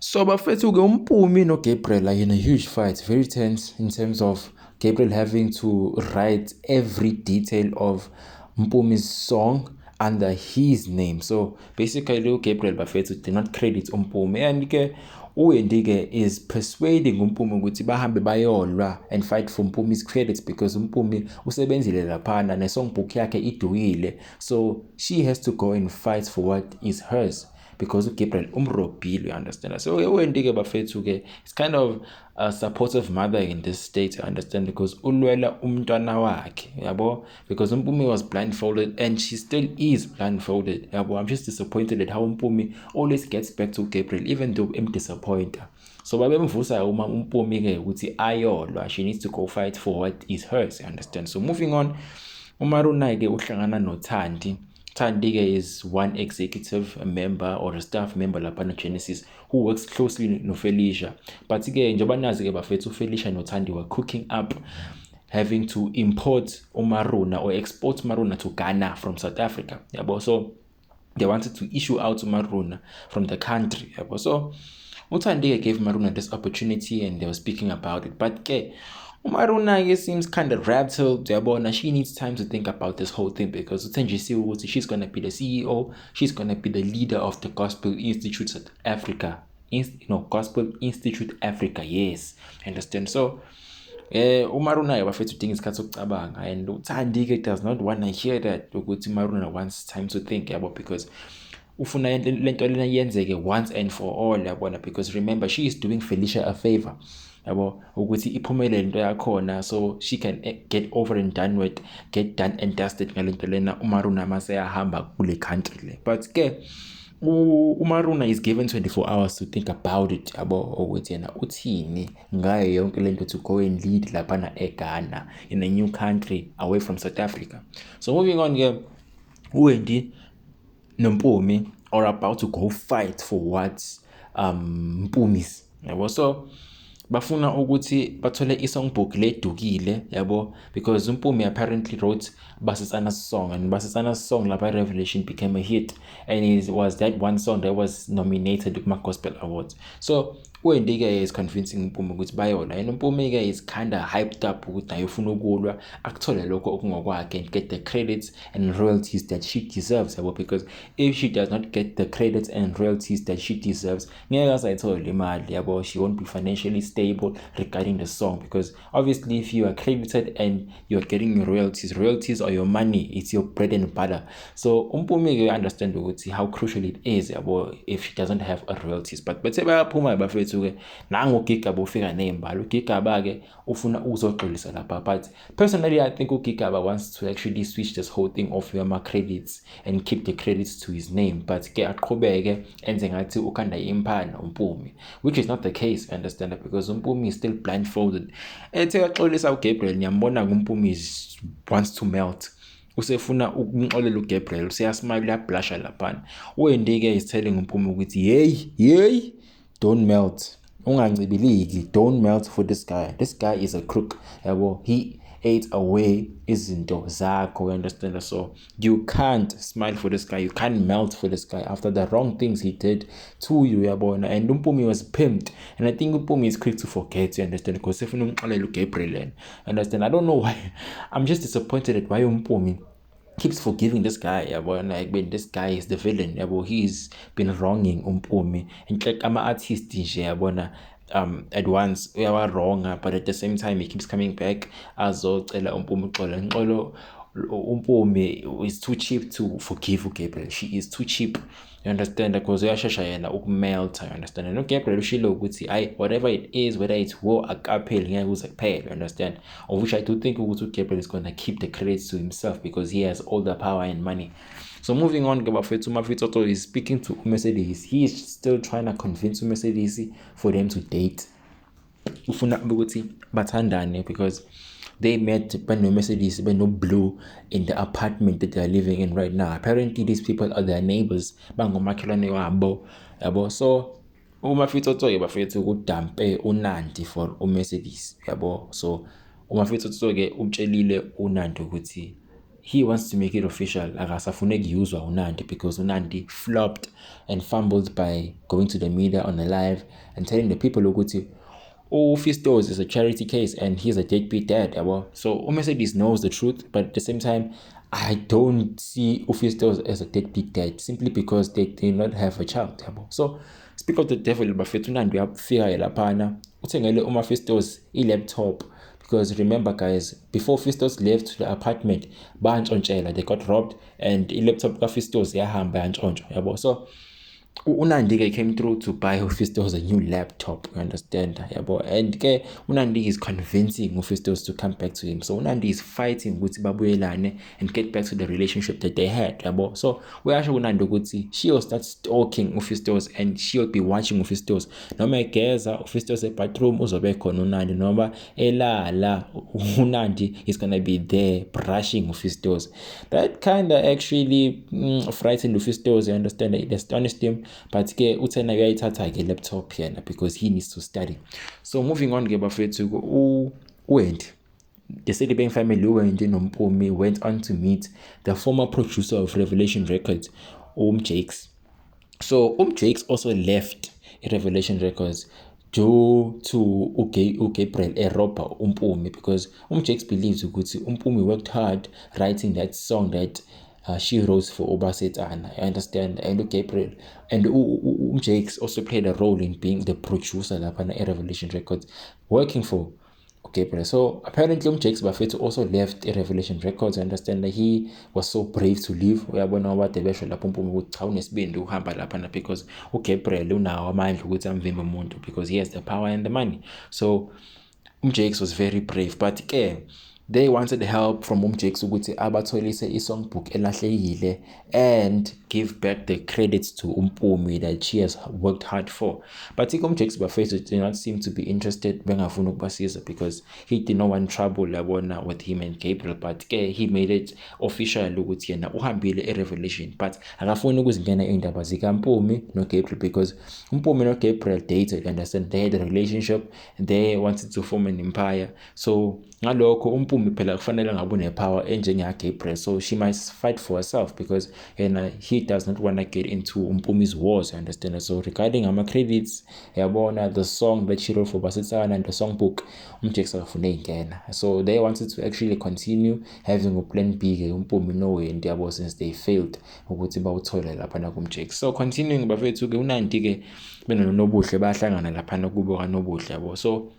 So bafethu-ke uMpumi noGabriel are in a huge fight, very tense in terms of Gabriel having to write every detail of Mpumi's song under his name. So basically uGabriel bafethu did not credit uMpumi, and uWendy is persuading uMpumi ukuthi bahambe bayolwa and fight for Mpumi's credits because uMpumi usebenzile laphana nesongbook yakhe idukile, so she has to go and fight for what is hers because uGabriel umrobhile, you understand. So uWendy bafethu it's kind of a supportive mother in this state, you understand, because ulwela umntwana wakhe, yabo, because uMpumi was blindfolded and she still is blindfolded, yabo. I'm just disappointed at how Mpumi always gets back to Gabriel even though I'm disappointed. So babemvusa uma uMpumi ukuthi ayolwa, she needs to go fight for what is hers, you understand. So moving on, uMaruna uhlangana noThandi. Thandi is one executive member or a staff member lapha Genesis who works closely no Felicia. But njengoba nazi bafethu Felicia no Thandi were cooking up having to import uMaruna or export Maruna to Ghana from South Africa. Yabo, so they wanted to issue out Maruna from the country. Yabo, so Uthandi gave Maruna this opportunity and they were speaking about it. But Umaruna seems kind of rattled, yabona. She needs time to think about this whole thing because she's going to be the CEO, she's going to be the leader of the Gospel Institute South Africa. Gospel Institute Africa, yes. Understand? So, Umaruna bafethu udinga isikhathi sokucabanga, and Uthandi does not want to hear that ukuthi Umaruna wants time to think, yabo, because ufuna lento lena yenzeke once and for all, yabona, because remember she is doing Felicia a favor, yabo, ukuthi iphumelele into yakhona so she can get over and done with, get done and dusted ngalento lena uMaruna mase yahamba kule country le. But uMaruna is given 24 hours to think about it, yabo, ukuthi yena uthini ngayo yonke lento to go and lead laphana eGhana in a new country away from South Africa. So moving on, uWendy noMpumi are about to go fight for what Mpumi's, yabo. So bafuna ukuthi bathole isongbook ledukile, yabo, because uMpumi apparently wrote Basisana's song, and Basisana's song lapha Revelation became a hit, and it was that one song that was nominated to Gospel Awards. So uWendy is convincing uMpumi ukuthi bayona, and uMpumi is kind of hyped up ukuthi naye ufuna ukulwa akuthole lokho okungokwakhe and get the credits and royalties that she deserves, yabo, because if she does not get the credits and royalties that she deserves, ngeke asayithole imali, yabo. She won't be financially stable regarding the song, because obviously if you are credited and you're getting your royalties are your money, it's your bread and butter. So uMpumi understand ukuthi how crucial it is, yabo, if she doesn't have a royalties. But sebayaphuma bafethu nangu uGigaba ufika nembali. uGigaba ufuna ukuzoxolisa lapha, but personally I think uGigaba wants to actually switch this whole thing off your credits and keep the credits to his name, but aqhubeke enze ngathi ukhanda imphana uMpumi, which is not the case, understand, because uMpumi is still blindfolded. Ethe yaxolisa uGabriel, ngiyambona uMpumi wants to melt, usefuna ukumxolela uGabriel, useyasmile, uyablusha laphana. uWendy is telling uMpumi ukuthi hey, don't melt, ungancibiliki, don't melt for this guy. This guy is a crook, yabo. He ate away izinto zakho, you understand? So you can't smile for this guy, you can't melt for this guy after the wrong things he did to you, yabona. And uMpumi was pimped, and I think uMpumi is quick to forget, you understand, because if you Gabriel, understand, I don't know why. I'm just disappointed at why uMpumi keeps forgiving this guy, yabo. Like, when this guy is the villain, yabo, he's been wronging uMpumi, and like ama-artist nje, yabona, at once wrong, but at the same time he keeps coming back azocela uMpumi uxolo. uMpumi is too cheap to forgive Gabriel. She is too cheap, you understand, because uyashesha yena ukumelta, you understand. And uGabriel ushilo ukuthi whatever it is, whether it's war akapheli ngeke uze kuphele, you understand, of which I do think ukuthi uGabriel is going to keep the credits to himself because he has all the power and money. So moving on, uMafitoto is speaking to Mercedes. He is still trying to convince Mercedes for them to date. Ufuna ukuthi bathandane because they met no Mercedes, no Blue in the apartment that they are living in right now. Apparently these people are their neighbors, bangomakhelwane wabo, yabo. So uMafitoto bafethu ukudampe uNandi for uMercedes, yabo. So uMafitoto utshelile uNandi ukuthi he wants to make it official akasafune kuyuzwa uNandi because uNandi flopped and fumbled by going to the media on a live and telling the people ukuthi Fistos is a charity case and he's a deadbeat dad. So Mercedes knows the truth, but at the same time I don't see Fistos as a deadbeat dad simply because they do not have a child. So speak of the devil, bafethu uNandi uyafika laphana uthengele Fistos i-laptop. Because remember guys, before Fistos left the apartment, they got robbed and i-laptop ka-Fistos yahamba yantshontshwa. So uNandi came through to buy Fistos a new laptop, you understand? And uNandi is convincing Fistos to come back to him. So uNandi is fighting with babuyelane and get back to the relationship that they had. So we actually uNandi ukuthi she'll start stalking Fistos and she'll be watching Fistos. Noma egeza Fistos ebathroom uzobe khona uNandi, noma elala uNandi is gonna be there brushing Fistos. That kind of actually frightened Fistos, you understand? It astonished him. But uthena uyayithatha ke laptop yena because he needs to study. So moving on ke bafethu went the Sedibeng family noMpumi went on to meet the former producer of Revelation Records, Jakes. So Jakes also left Revelation Records due to Gabriel eropa Mpumi because Jakes believes ukuthi Mpumi worked hard writing that song that she wrote for Obasetana, I understand, and Gabriel and Jakes also played a role in being the producer lapha Revelation Records, working for Gabriel. So apparently Jakes bafethu also left Revelation Records. I understand that he was so brave to leave. Uyabona wade besho lapho Mpumi ukuthi cha unesibindi uhamba lapha because Gabriel unawo amandla ukuthi amvimbe umuntu because he has the power and the money. So Jakes was very brave, but they wanted help from Jakes ukuthi abatholise isongbook elahlekile and give back the credits to Mpumi that she has worked hard for. But Jakes bafethu did not seem to be interested bengafuna ukubasiza because he did not want trouble yabona with him and Gabriel, but he made it official ukuthi yena uhambile eRevelation but akafuni ukuzingena indaba zika Mpumi no Gabriel because Mpumi no Gabriel dated, understand, they had a relationship, they wanted to form an empire. So ngalokho Mpumi phela kufanele ngabe unepower enjenge Gabriel, so she must fight for herself because he does not want to get into Mpumi's wars, understand. So regarding ama credits yabona the song that she wrote for Basetsana and the songbook Jakes akafune ingena, so they wanted to actually continue having a plan B ke Mpumi no way yabo since they failed ukuthi bawuthole lapha na kumJakes. So continuing bafethu ke uNandi ke benonobuhle bahlangana lapha kubo kaNobuhle yabo. So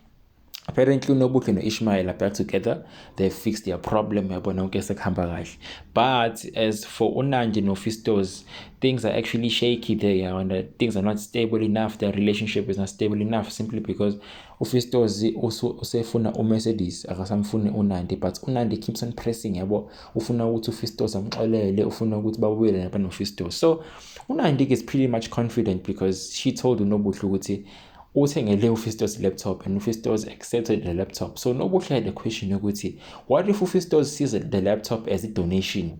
apparently uNobuhle no-Ishmael are back together. They fixed their problem yabona konke sekuhamba kahle. But as for uNandi noFistos, things are actually shaky there, and things are not stable enough. Their relationship is not stable enough simply because uFistos usefuna uMercedes akasamfuni uNandi, but uNandi keeps on pressing yabo, ufuna ukuthi uFistos amxolele, ufuna ukuthi babuyele lapha noFistos. So uNandi is pretty much confident because she told uNobuhle ukuthi uthengele uFistos laptop and uFistos accepted the laptop. So Nobuhle had a question ukuthi what if uFistos sees the laptop as a donation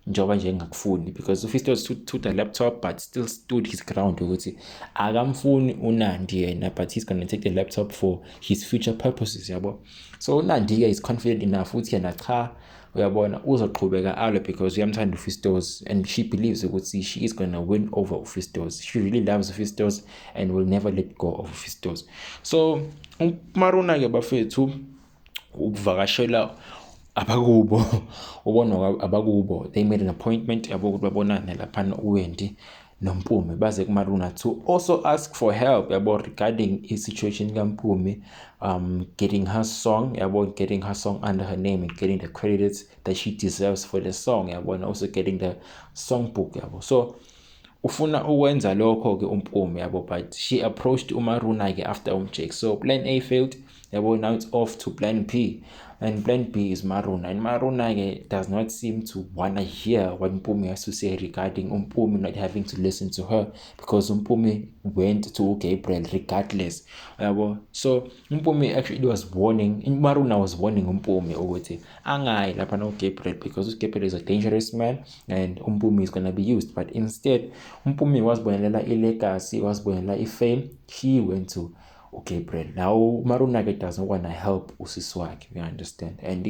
njoba nje ngakufuni, because uFistos took the laptop but still stood his ground ukuthi akamfuni uNandi yena, but he's going to take the laptop for his future purposes yabo. So uNandi is confident enough ukuthi yena cha uyabona uzoqhubeka alo because uyamthanda uFistos and she believes ukuthi she is going to win over uFistos. She really loves uFistos and will never let go of uFistos. So uMaruna ke bafethu ukuvakashela abakubo ubona abakubo, they made an appointment yabo ukuthi babonane lapha uWendi noMpumi baze kuMaruna to also ask for help yabo regarding the situation kaMpumi getting her song under her name and getting the credits that she deserves for the song yabo, and also getting the songbook yabo. So ufuna ukwenza lokho ke uMpumi yabo, but she approached uMaruna ke after Jakes. So plan A failed yabo, now it's off to plan B. And plan B is Maruna. And Maruna does not seem to want to hear what Mpumi has to say regarding Mpumi not having to listen to her, because Mpumi went to Gabriel regardless. So Mpumi actually was warning, Maruna was warning Mpumi ukuthi angayi lapha no Gabriel, because Gabriel is a dangerous man and Mpumi is going to be used. But instead, Mpumi was bonelela ilegacy, was bonelela ifame. He went to uGabriel. Now Maruna doesn't want to help usiswakhe, you understand? And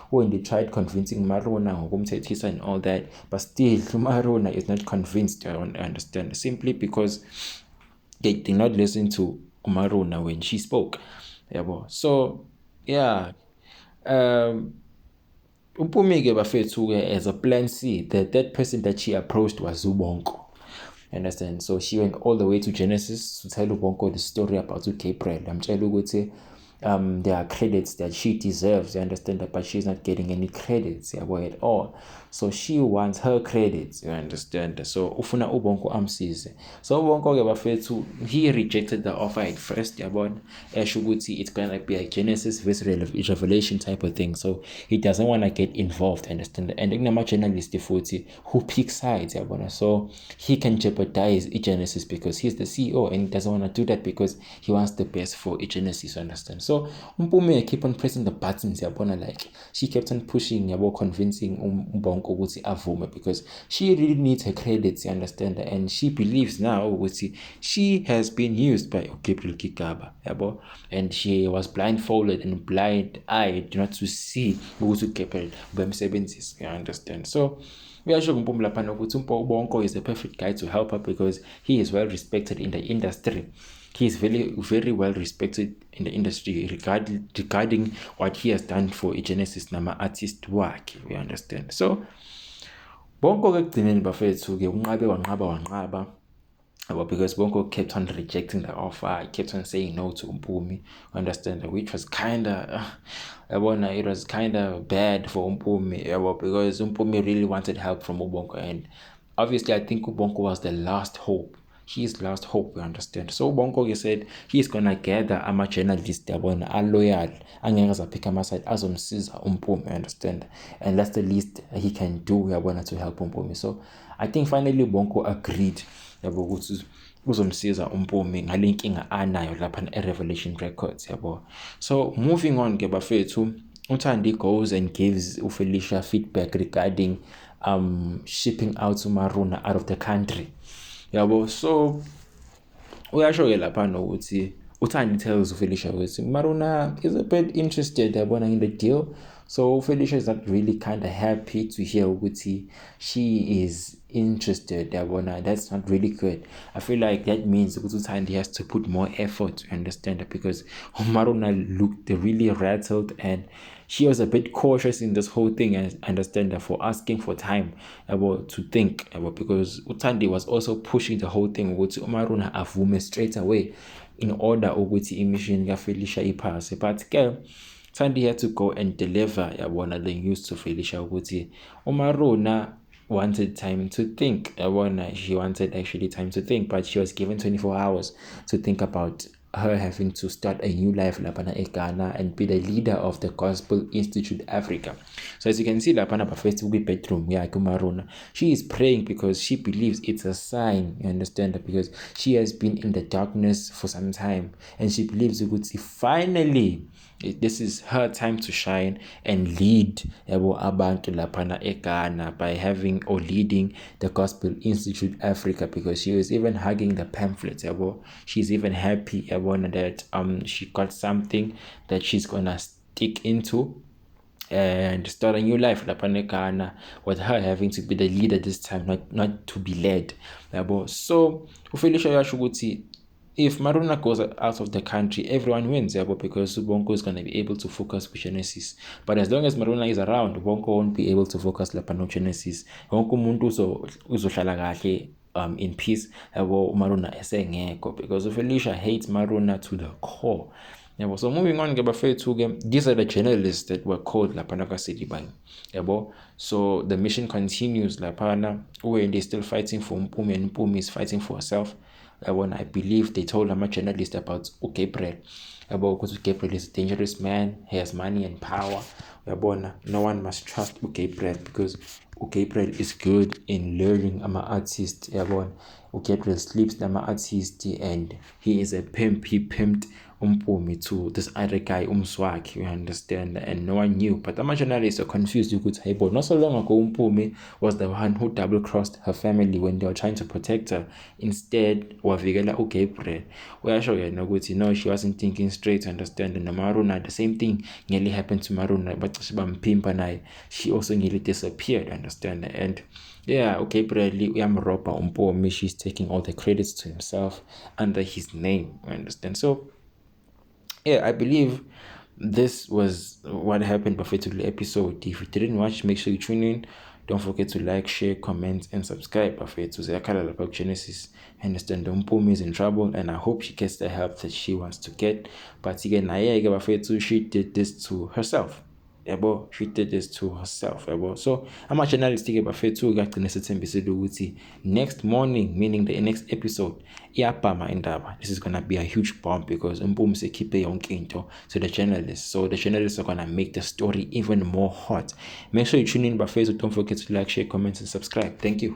when they tried convincing Maruna ngokumthethisa and all that, but still Maruna is not convinced, I understand, simply because they did not listen to Maruna when she spoke. So yeah, Mpumi-ke bafethu-ke as a plan C, that person that she approached was uBonko. Understand? So she went all the way to Genesis to tell uBonko the story about uGabriel. Amtshela ukuthi there are credits that she deserves, you understand that, but she's not getting any credits at all. So she wants her credits, you understand. So ufuna uBonko amsize. So uBonko-ke bafethu, he rejected the offer at first, yabona, esho ukuthi it's gonna be a Genesis versus Revelation type of thing. So he doesn't want to get involved, understand. And kunama-journalist futhi who pick sides, yabona. So he can jeopardize Genesis because he's the CEO and he doesn't want to do that because he wants the best for Genesis, understand. So Mpumi keep on pressing the buttons, yabona, like she kept on pushing, convincing uBonko ukuthi avume because she really needs her credits, you understand, and she believes now ukuthi she has been used by Gabriel Gigaba, yabo, and she was blindfolded and blind-eyed not to see ukuthi uGabriel ubemsebenzisa, you understand. So uyasho uMpumi lapha ukuthi uBonko is the perfect guy to help her because he is well respected in the industry. He is very, very well respected in the industry regarding what he has done for Genesis nama artist wakhe, we understand. So Bonko-ke ekugcineni bafethu-ke wanqaba because Bonko kept on rejecting the offer. He kept on saying no to Mpumi, understand, which was kinda it was kinda bad for Mpumi, because Mpumi really wanted help from Bonko, and obviously I think Bonko was the last hope. His last hope, we understand. So Bonko said he's gonna gather ama-journalist yabona loyal angeke azaphika amaside azomsiza Mpumi, understand, and that's the least he can do yabona to help Mpumi. So I think finally Bonko agreed yabo ukuthi uzomsiza uMpumi ngale nkinga anayo lapha eRevelation Records, yabo. So moving on ke bafethu, uThandi goes and gives uFelicia feedback regarding shipping out uMaruna out of the country, yabo. So uyasho ke lapha nokuthi uThandi tells uFelicia ukuthi Maruna is a bit interested yabona in the deal. So Felicia is not really kind of happy to hear ukuthi she is interested, yabona. That's not really good. I feel like that means ukuthi has to put more effort to understand that, because Maruna looked really rattled and she was a bit cautious in this whole thing, and understand that, for asking for time to think because uThandi was also pushing the whole thing ukuthi Maruna avume straight away in order ukuthi imission kaFelicia iphase. But ke Thandi had to go and deliver yabona the news to Felicia ukuthi uMaruna wanted time to think, yabona. She wanted actually time to think, but she was given 24 hours to think about her having to start a new life lapana eGhana and be the leader of the Gospel Institute Africa. So as you can see lapana Facebook bedroom yakhe uMaruna, she is praying because she believes it's a sign, you understand, because she has been in the darkness for some time and she believes ukuthi finally this is her time to shine and lead abantu lapana eGhana by having or leading the Gospel Institute Africa, because she was even hugging the pamphlets. She's even happy that she got something that she's gonna stick into and start a new life lapana eGhana, with her having to be the leader this time, not to be led. So uFelicia yasho ukuthi if Maruna goes out of the country, everyone wins, because Bonko is going to be able to focus with Genesis. But as long as Maruna is around, Bonko won't be able to focus on Genesis. Bonko umuntu uzohlala kahle in peace, Maruna esengekho, because Felicia hates Maruna to the core. So moving on, these are the journalists that were called lapana kaSedibangi. So the mission continues lapana, when they're still fighting for Mpumi and Mpumi is fighting for herself. I believe they told a journalist about Gabriel, because Gabriel is a dangerous man. He has money and power. No one must trust Gabriel because uGabriel is good in luring ama-artist, yabona. uGabriel sleeps nama-artist and he is a pimp. He pimped Mpumi to this other guy, Umswak, you understand, and no one knew. But the journalists are confused. You could say, but not so long ago, Mpumi was the one who double-crossed her family when they were trying to protect her. Instead, wavigela uGabriel. Where show you know, she wasn't thinking straight, understand. And Maruna, the same thing nearly happened to Maruna, but she also nearly disappeared, understand. And yeah, Gabriel uyamroba Mpumi. She's taking all the credits to himself under his name, understand. So yeah, I believe this was what happened Bafethu episode. If you didn't watch, make sure you tune in. Don't forget to like, share, comment, and subscribe. Bafethu Ziyakhala lapha Genesis. Understand Mpumi is in trouble, and I hope she gets the help that she wants to get. But again, Bafethu, she did this to herself. She did this to herself. So ama-journalistic bafethu kagcine sethembisile ukuthi next morning, meaning the next episode, iyabhama indaba. This is gonna be a huge bomb because Mpumi sekhiphe yonke into to the journalists. So the journalists are gonna make the story even more hot. Make sure you tune in bafethu. Don't forget to like, share, comment, and subscribe. Thank you.